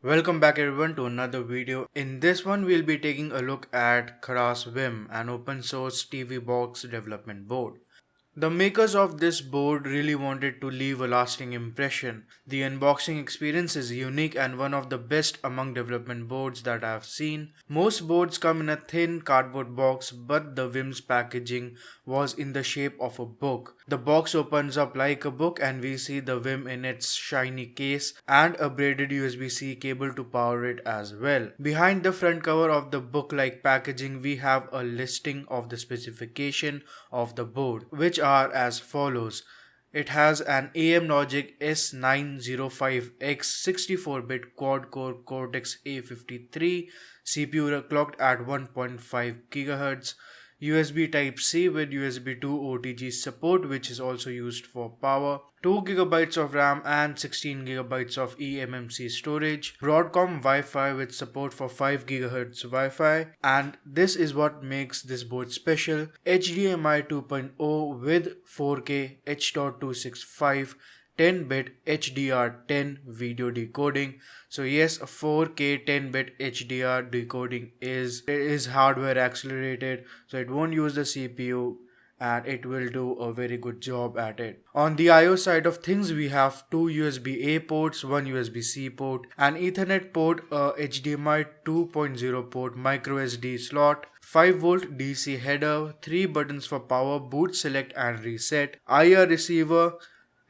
Welcome back everyone to another video. In this one we'll be taking a look at Khadas Vim, an open source TV box development board. The makers of this board really wanted to leave a lasting impression. The unboxing experience is unique and one of the best among development boards that I have seen. Most boards come in a thin cardboard box, but the Vim's packaging was in the shape of a book. The box opens up like a book and we see the Vim in its shiny case and a braided USB-C cable to power it as well. Behind the front cover of the book-like packaging we have a listing of the specification of the board, which are as follows. It has an AM Logic S905X 64-bit quad-core Cortex A53 CPU clocked at 1.5 GHz, USB Type-C with USB 2 OTG support, which is also used for power, 2 GB of RAM and 16 GB of eMMC storage, Broadcom Wi-Fi with support for 5 GHz Wi-Fi, and this is what makes this board special: HDMI 2.0 with 4K H.265 10-bit HDR10 video decoding. So yes, 4K 10-bit HDR decoding is hardware accelerated, so it won't use the CPU and it will do a very good job at it. On the I/O side of things, we have two USB-A ports, one USB-C port, an Ethernet port, a HDMI 2.0 port, micro SD slot, 5-volt DC header, 3 buttons for power, boot select and reset, IR receiver,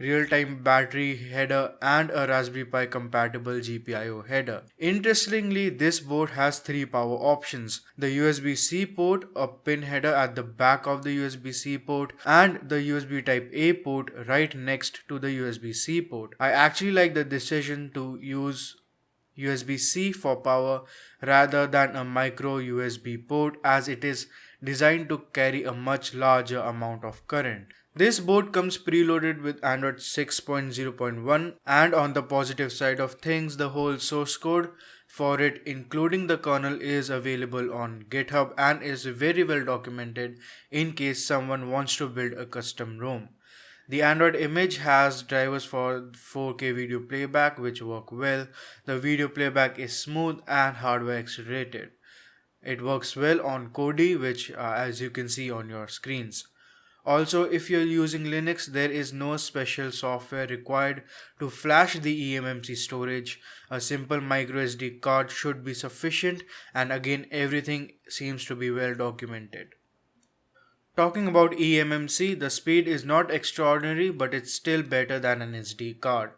real-time battery header and a Raspberry Pi compatible GPIO header. Interestingly, this board has 3 power options: the USB-C port, a pin header at the back of the USB-C port, and the USB Type-A port right next to the USB-C port. I actually like the decision to use USB-C for power rather than a micro USB port, as it is designed to carry a much larger amount of current. This board comes preloaded with Android 6.0.1, and on the positive side of things, the whole source code for it, including the kernel, is available on GitHub and is very well documented in case someone wants to build a custom ROM. The Android image has drivers for 4K video playback which work well. The video playback is smooth and hardware accelerated. It works well on Kodi, which as you can see on your screens. Also, if you're using Linux, there is no special software required to flash the eMMC storage. A simple microSD card should be sufficient, and again everything seems to be well documented. Talking about eMMC, the speed is not extraordinary, but it's still better than an SD card,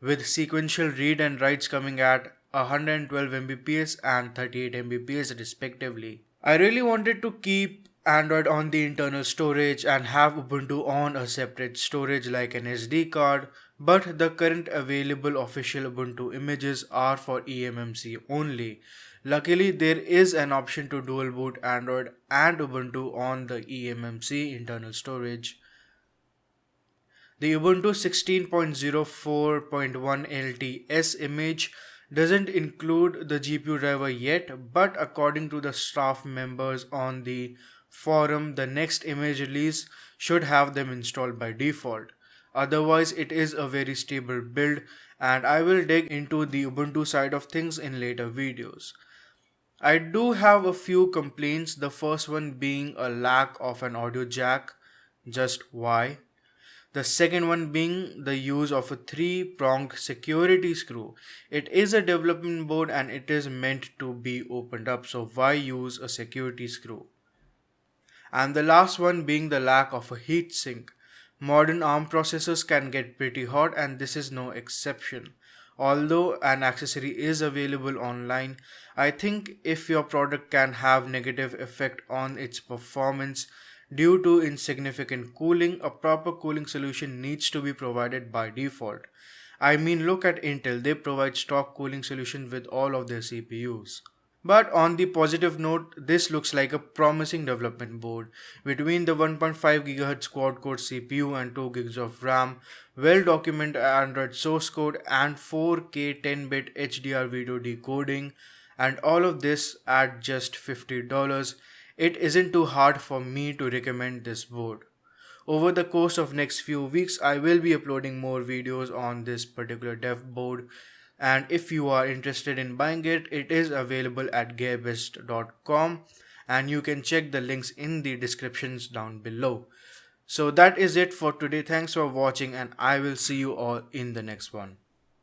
with sequential read and writes coming at 112 Mbps and 38 Mbps respectively. I really wanted to keep Android on the internal storage and have Ubuntu on a separate storage like an SD card, but the current available official Ubuntu images are for eMMC only. Luckily, there is an option to dual boot Android and Ubuntu on the eMMC internal storage. The Ubuntu 16.04.1 LTS image doesn't include the GPU driver yet, but according to the staff members on the forum, the next image release should have them installed by default. Otherwise, it is a very stable build, and I will dig into the Ubuntu side of things in later videos. I do have a few complaints, the first one being a lack of an audio jack. Just why? The second one being the use of a 3-pronged security screw. It is a development board and it is meant to be opened up, so why use a security screw? And the last one being the lack of a heatsink. Modern ARM processors can get pretty hot and this is no exception. Although an accessory is available online, I think if your product can have negative effect on its performance due to insignificant cooling, a proper cooling solution needs to be provided by default. I mean, look at Intel, they provide stock cooling solution with all of their CPUs. But on the positive note, this looks like a promising development board. Between the 1.5 GHz quad-core CPU and 2 GB of RAM, well-documented Android source code and 4K 10-bit HDR video decoding, and all of this at just $50, it isn't too hard for me to recommend this board. Over the course of next few weeks, I will be uploading more videos on this particular dev board. And if you are interested in buying it, it is available at gearbest.com, and you can check the links in the descriptions down below. So that is it for today. Thanks for watching, and I will see you all in the next one.